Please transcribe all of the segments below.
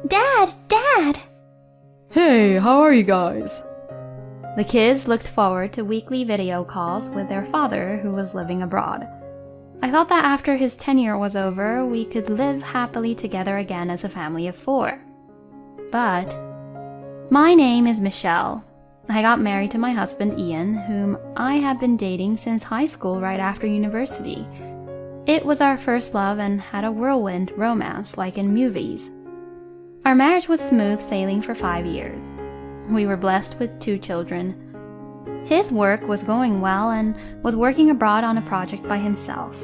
Dad! Dad! Hey, how are you guys? The kids looked forward to weekly video calls with their father who was living abroad. I thought that after his tenure was over, we could live happily together again as a family of 4. But my name is Michelle. I got married to my husband Ian, whom I had been dating since high school right after university. It was our first love and had a whirlwind romance like in movies. Our marriage was smooth sailing for 5 years. We were blessed with 2 children. His work was going well and was working abroad on a project by himself.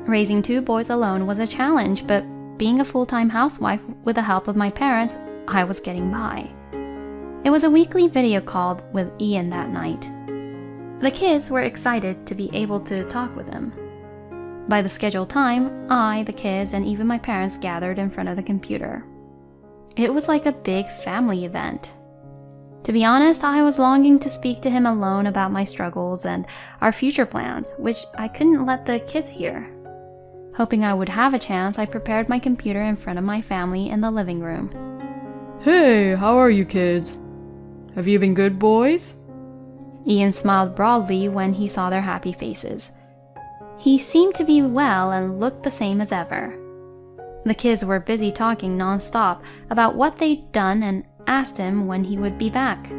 Raising 2 boys alone was a challenge, but being a full-time housewife with the help of my parents, I was getting by. It was a weekly video call with Ian that night. The kids were excited to be able to talk with him. By the scheduled time, I, the kids, and even my parents gathered in front of the computer. It was like a big family event. To be honest, I was longing to speak to him alone about my struggles and our future plans, which I couldn't let the kids hear. Hoping I would have a chance, I prepared my computer in front of my family in the living room. Hey, how are you kids? Have you been good boys? Ian smiled broadly when he saw their happy faces. He seemed to be well and looked the same as ever. The kids were busy talking non-stop about what they'd done and asked him when he would be back.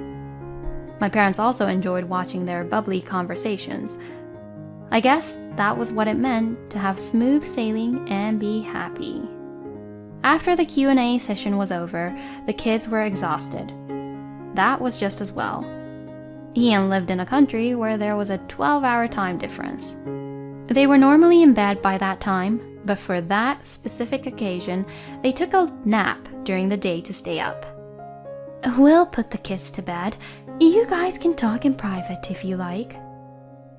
My parents also enjoyed watching their bubbly conversations. I guess that was what it meant to have smooth sailing and be happy. After the Q&A session was over, the kids were exhausted. That was just as well. Ian lived in a country where there was a 12-hour time difference. They were normally in bed by that time, but for that specific occasion, they took a nap during the day to stay up. We'll put the kids to bed. You guys can talk in private if you like.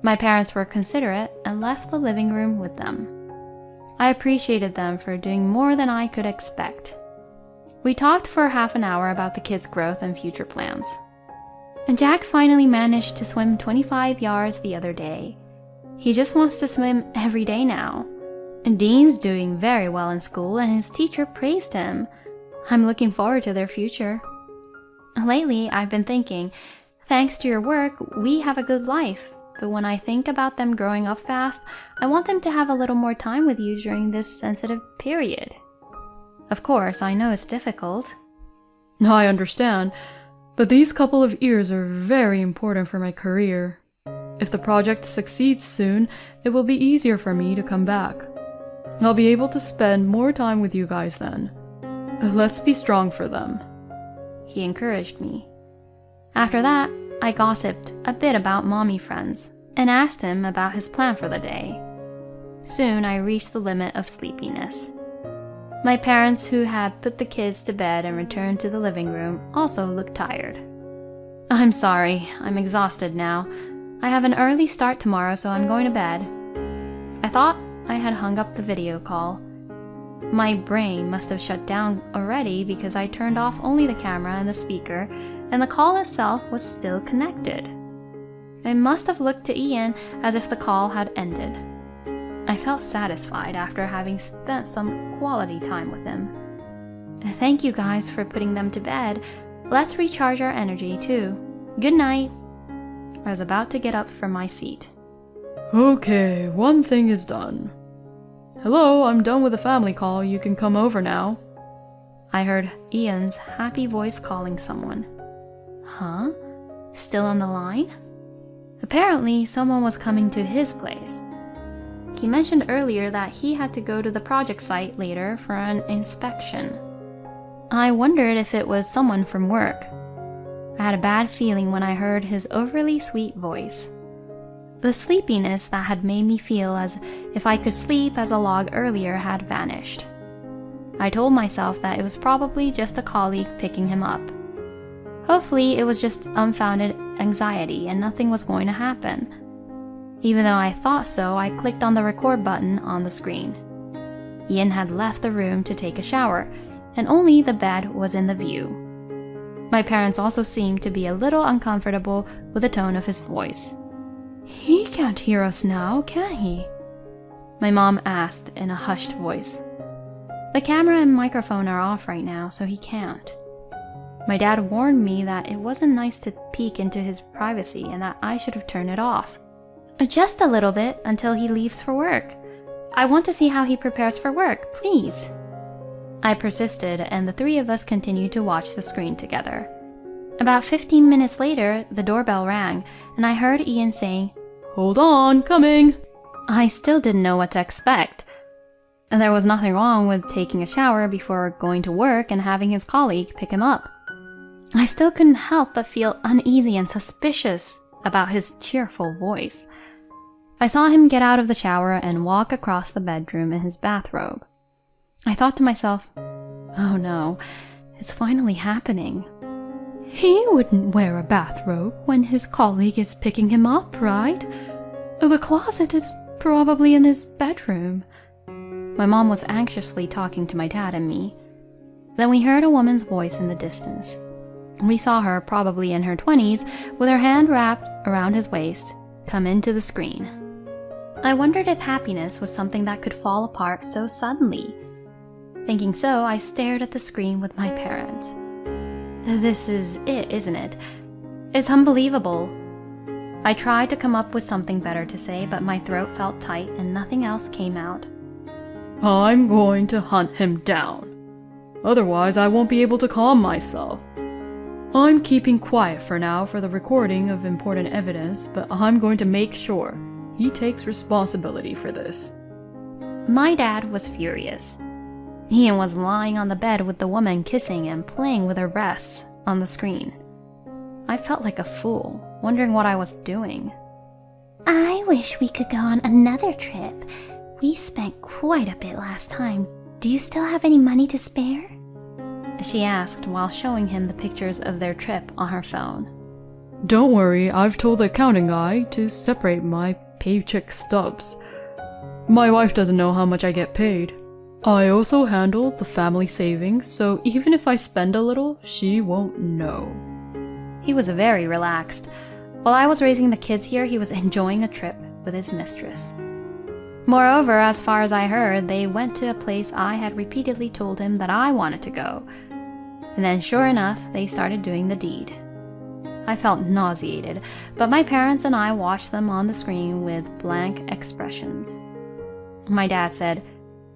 My parents were considerate and left the living room with them. I appreciated them for doing more than I could expect. We talked for half an hour about the kids' growth and future plans. And Jack finally managed to swim 25 yards the other day. He just wants to swim every day now. And Dean's doing very well in school and his teacher praised him. I'm looking forward to their future. Lately, I've been thinking, thanks to your work, we have a good life. But when I think about them growing up fast, I want them to have a little more time with you during this sensitive period. Of course, I know it's difficult. I understand, but these couple of years are very important for my career. If the project succeeds soon, it will be easier for me to come back. I'll be able to spend more time with you guys then. Let's be strong for them. He encouraged me. After that, I gossiped a bit about mommy friends and asked him about his plan for the day. Soon I reached the limit of sleepiness. My parents, who had put the kids to bed and returned to the living room, also looked tired. I'm sorry, I'm exhausted now. I have an early start tomorrow, so I'm going to bed. I thought I had hung up the video call. My brain must have shut down already because I turned off only the camera and the speaker, and the call itself was still connected. I must have looked to Ian as if the call had ended. I felt satisfied after having spent some quality time with him. Thank you guys for putting them to bed. Let's recharge our energy too. Good night. I was about to get up from my seat. Okay, one thing is done. Hello, I'm done with the family call. You can come over now. I heard Ian's happy voice calling someone. Huh? Still on the line? Apparently, someone was coming to his place. He mentioned earlier that he had to go to the project site later for an inspection. I wondered if it was someone from work. I had a bad feeling when I heard his overly sweet voice. The sleepiness that had made me feel as if I could sleep as a log earlier had vanished. I told myself that it was probably just a colleague picking him up. Hopefully, it was just unfounded anxiety and nothing was going to happen. Even though I thought so, I clicked on the record button on the screen. Ian had left the room to take a shower, and only the bed was in the view. My parents also seemed to be a little uncomfortable with the tone of his voice. He can't hear us now, can he? My mom asked in a hushed voice. The camera and microphone are off right now, so he can't. My dad warned me that it wasn't nice to peek into his privacy and that I should have turned it off. Just a little bit until he leaves for work. I want to see how he prepares for work, please. I persisted, and the three of us continued to watch the screen together. About 15 minutes later, the doorbell rang, and I heard Ian saying, "Hold on, coming." I still didn't know what to expect. There was nothing wrong with taking a shower before going to work and having his colleague pick him up. I still couldn't help but feel uneasy and suspicious about his cheerful voice. I saw him get out of the shower and walk across the bedroom in his bathrobe. I thought to myself, oh no, it's finally happening. He wouldn't wear a bathrobe when his colleague is picking him up, right? The closet is probably in his bedroom. My mom was anxiously talking to my dad and me. Then we heard a woman's voice in the distance. We saw her, probably in her 20s, with her hand wrapped around his waist, come into the screen. I wondered if happiness was something that could fall apart so suddenly. Thinking so, I stared at the screen with my parents. This is it, isn't it? It's unbelievable. I tried to come up with something better to say, but my throat felt tight and nothing else came out. I'm going to hunt him down. Otherwise, I won't be able to calm myself. I'm keeping quiet for now for the recording of important evidence, but I'm going to make sure he takes responsibility for this. My dad was furious. Ian was lying on the bed with the woman kissing and playing with her breasts on the screen. I felt like a fool, wondering what I was doing. I wish we could go on another trip. We spent quite a bit last time. Do you still have any money to spare? She asked while showing him the pictures of their trip on her phone. Don't worry, I've told the accounting guy to separate my paycheck stubs. My wife doesn't know how much I get paid. I also handle the family savings, so even if I spend a little, she won't know. He was very relaxed. While I was raising the kids here, he was enjoying a trip with his mistress. Moreover, as far as I heard, they went to a place I had repeatedly told him that I wanted to go. And then, sure enough, they started doing the deed. I felt nauseated, but my parents and I watched them on the screen with blank expressions. My dad said,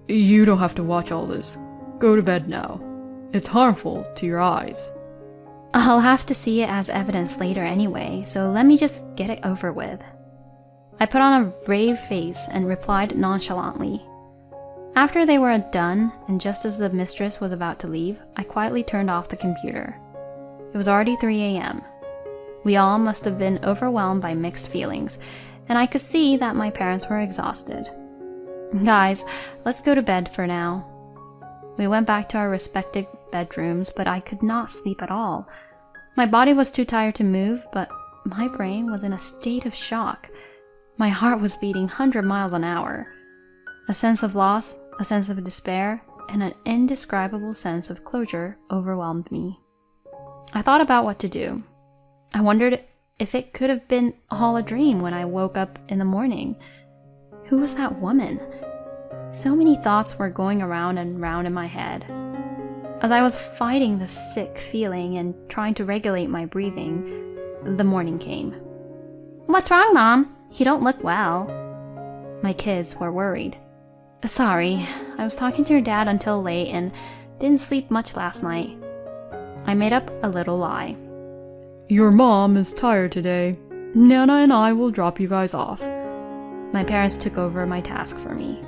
You don't have to watch all this. Go to bed now. It's harmful to your eyes. I'll have to see it as evidence later anyway, so let me just get it over with. I put on a brave face and replied nonchalantly. After they were done, and just as the mistress was about to leave, I quietly turned off the computer. It was already 3 a.m. We all must have been overwhelmed by mixed feelings, and I could see that my parents were exhausted. Guys, let's go to bed for now. We went back to our respective bedrooms, but I could not sleep at all. My body was too tired to move, but my brain was in a state of shock. My heart was beating 100 miles an hour. A sense of loss, a sense of despair, and an indescribable sense of closure overwhelmed me. I thought about what to do. I wondered if it could have been all a dream when I woke up in the morning. Who was that woman? So many thoughts were going around and round in my head. As I was fighting the sick feeling and trying to regulate my breathing, the morning came. "What's wrong, Mom? You don't look well." My kids were worried. "Sorry, I was talking to your dad until late and didn't sleep much last night." I made up a little lie. Your mom is tired today. Nana and I will drop you guys off. My parents took over my task for me.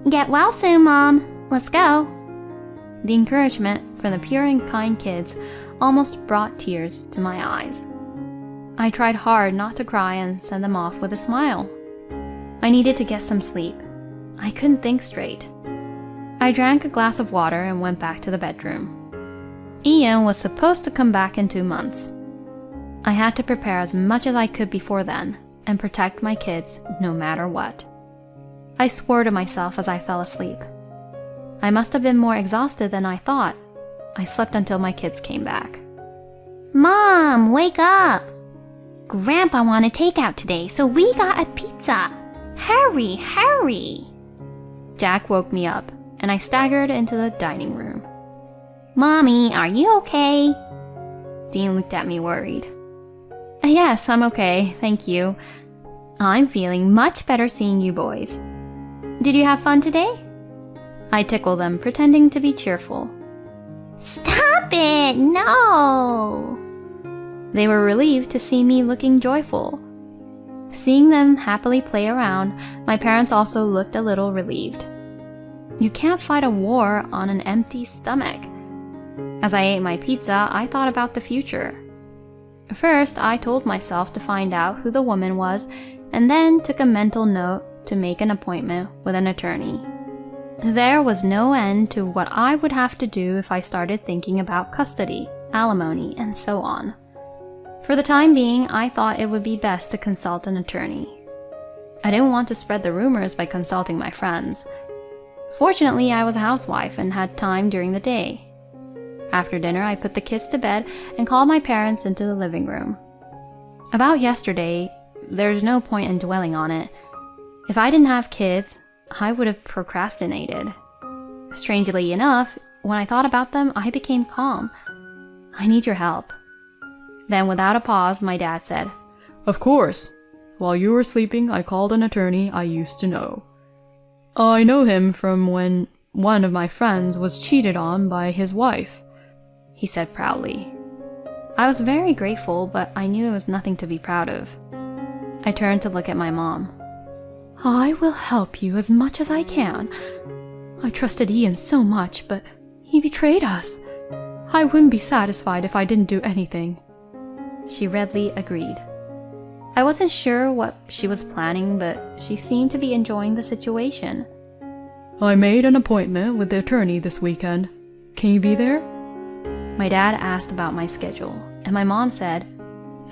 Get well soon, Mom. Let's go. The encouragement from the pure and kind kids almost brought tears to my eyes. I tried hard not to cry and send them off with a smile. I needed to get some sleep. I couldn't think straight. I drank a glass of water and went back to the bedroom. Ian was supposed to come back in 2 months. I had to prepare as much as I could before then and protect my kids no matter what. I swore to myself as I fell asleep. I must have been more exhausted than I thought. I slept until my kids came back. Mom, wake up. Grandpa wanted takeout today, so we got a pizza. Hurry, hurry. Jack woke me up, and I staggered into the dining room. "Mommy, are you okay?" Dean looked at me worried. "Yes, I'm okay, thank you. I'm feeling much better seeing you boys. Did you have fun today?" I tickle them, pretending to be cheerful. Stop it! No! They were relieved to see me looking joyful. Seeing them happily play around, my parents also looked a little relieved. You can't fight a war on an empty stomach. As I ate my pizza, I thought about the future. First, I told myself to find out who the woman was, and then took a mental note to make an appointment with an attorney. There was no end to what I would have to do if I started thinking about custody, alimony, and so on. For the time being, I thought it would be best to consult an attorney. I didn't want to spread the rumors by consulting my friends. Fortunately, I was a housewife and had time during the day. After dinner, I put the kids to bed and called my parents into the living room. About yesterday, there's no point in dwelling on it. If I didn't have kids, I would have procrastinated. Strangely enough, when I thought about them, I became calm. "I need your help." Then, without a pause, my dad said, Of course. While you were sleeping, I called an attorney I used to know. I know him from when one of my friends was cheated on by his wife, he said proudly. I was very grateful, but I knew it was nothing to be proud of. I turned to look at my mom. I will help you as much as I can. I trusted Ian so much, but he betrayed us. I wouldn't be satisfied if I didn't do anything. She readily agreed. I wasn't sure what she was planning, but she seemed to be enjoying the situation. I made an appointment with the attorney this weekend. Can you be there? My dad asked about my schedule, and my mom said,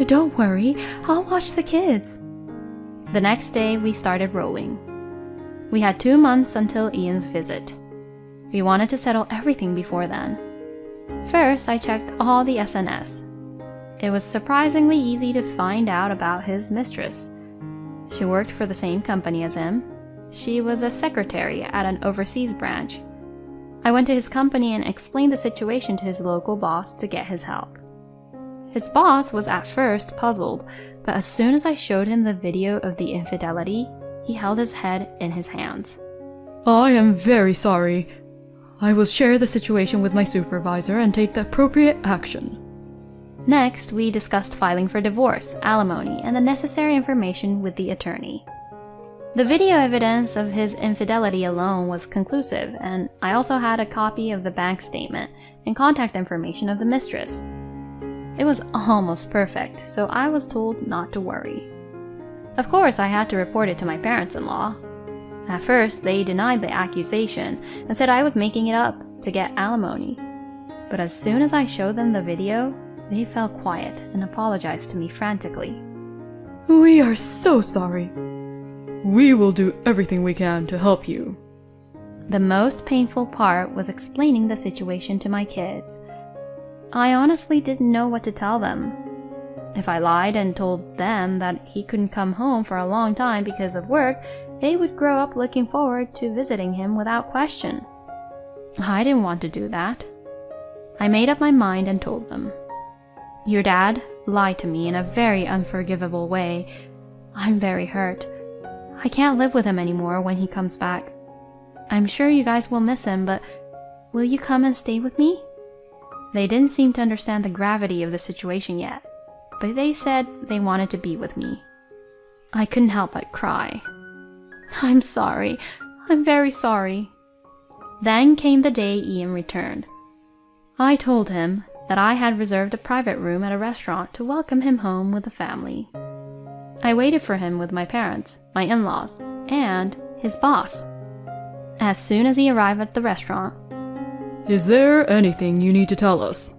Don't worry, I'll watch the kids. The next day, we started rolling. We had 2 months until Ian's visit. We wanted to settle everything before then. First, I checked all the SNS. It was surprisingly easy to find out about his mistress. She worked for the same company as him. She was a secretary at an overseas branch. I went to his company and explained the situation to his local boss to get his help. His boss was at first puzzled, but as soon as I showed him the video of the infidelity, he held his head in his hands. I am very sorry. I will share the situation with my supervisor and take the appropriate action. Next, we discussed filing for divorce, alimony, and the necessary information with the attorney. The video evidence of his infidelity alone was conclusive, and I also had a copy of the bank statement and contact information of the mistress. It was almost perfect, so I was told not to worry. Of course, I had to report it to my parents-in-law. At first, they denied the accusation and said I was making it up to get alimony. But as soon as I showed them the video, they fell quiet and apologized to me frantically. We are so sorry. We will do everything we can to help you. The most painful part was explaining the situation to my kids. I honestly didn't know what to tell them. If I lied and told them that he couldn't come home for a long time because of work, they would grow up looking forward to visiting him without question. I didn't want to do that. I made up my mind and told them. Your dad lied to me in a very unforgivable way. I'm very hurt. I can't live with him anymore when he comes back. I'm sure you guys will miss him, but will you come and stay with me? They didn't seem to understand the gravity of the situation yet, but they said they wanted to be with me. I couldn't help but cry. I'm sorry. I'm very sorry. Then came the day Ian returned. I told him that I had reserved a private room at a restaurant to welcome him home with the family. I waited for him with my parents, my in-laws, and his boss. As soon as he arrived at the restaurant, Is there anything you need to tell us?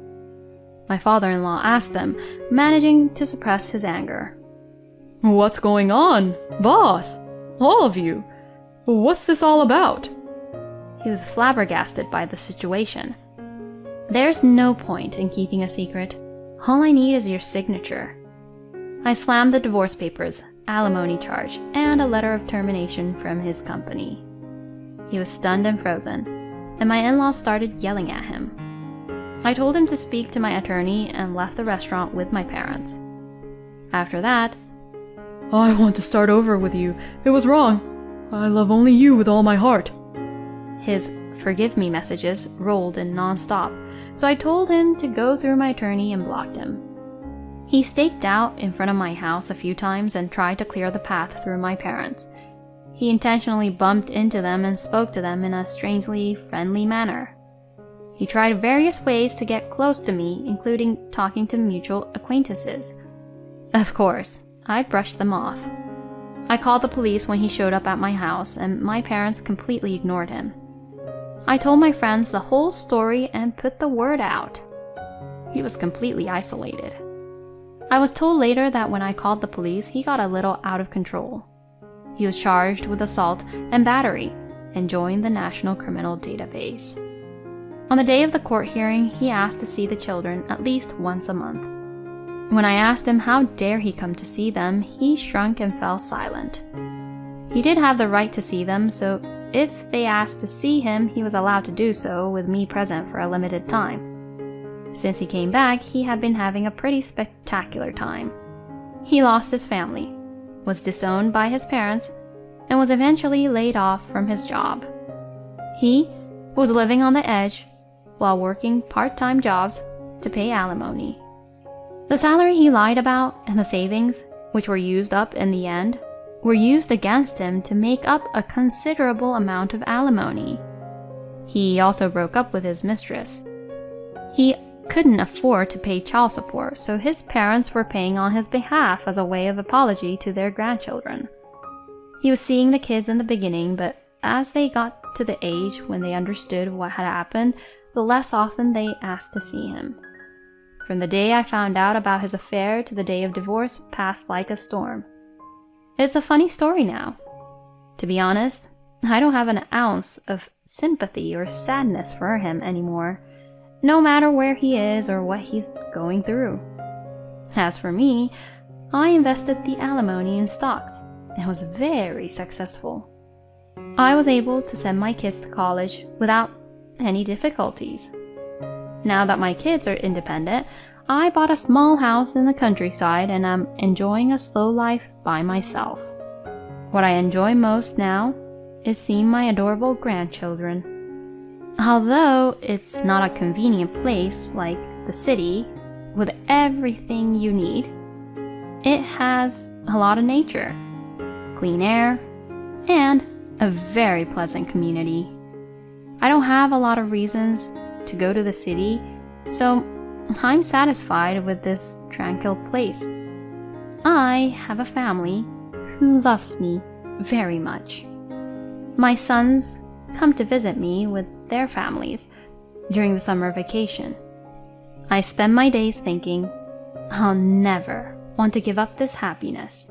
my father-in-law asked him, managing to suppress his anger. What's going on? Boss! All of you! What's this all about? He was flabbergasted by the situation. There's no point in keeping a secret. All I need is your signature. I slammed the divorce papers, alimony charge, and a letter of termination from his company. He was stunned and frozen. and my in-laws started yelling at him. I told him to speak to my attorney and left the restaurant with my parents. After that, I want to start over with you. It was wrong. I love only you with all my heart. His forgive me messages rolled in non-stop, so I told him to go through my attorney and blocked him. He staked out in front of my house a few times and tried to clear the path through my parents. He intentionally bumped into them and spoke to them in a strangely friendly manner. He tried various ways to get close to me, including talking to mutual acquaintances. Of course, I brushed them off. I called the police when he showed up at my house, and my parents completely ignored him. I told my friends the whole story and put the word out. He was completely isolated. I was told later that when I called the police, he got a little out of control. He was charged with assault and battery and joined the National Criminal Database. On the day of the court hearing, he asked to see the children at least once a month. When I asked him how dare he come to see them, he shrunk and fell silent. He did have the right to see them, so if they asked to see him, he was allowed to do so with me present for a limited time. Since he came back, he had been having a pretty spectacular time. He lost his family, was disowned by his parents, and was eventually laid off from his job. He was living on the edge while working part-time jobs to pay alimony. The salary he lied about and the savings, which were used up in the end, were used against him to make up a considerable amount of alimony. He also broke up with his mistress. He couldn't afford to pay child support, so his parents were paying on his behalf as a way of apology to their grandchildren. He was seeing the kids in the beginning, but as they got to the age when they understood what had happened, the less often they asked to see him. From the day I found out about his affair to the day of divorce passed like a storm. It's a funny story now. To be honest, I don't have an ounce of sympathy or sadness for him anymore, no matter where he is or what he's going through. As for me, I invested the alimony in stocks and was very successful. I was able to send my kids to college without any difficulties. Now that my kids are independent, I bought a small house in the countryside and I'm enjoying a slow life by myself. What I enjoy most now is seeing my adorable grandchildren. Although it's not a convenient place like the city with everything you need, it has a lot of nature, clean air, and a very pleasant community. I don't have a lot of reasons to go to the city, so I'm satisfied with this tranquil place. I have a family who loves me very much. My sons come to visit me with their families during the summer vacation. I spend my days thinking, I'll never want to give up this happiness.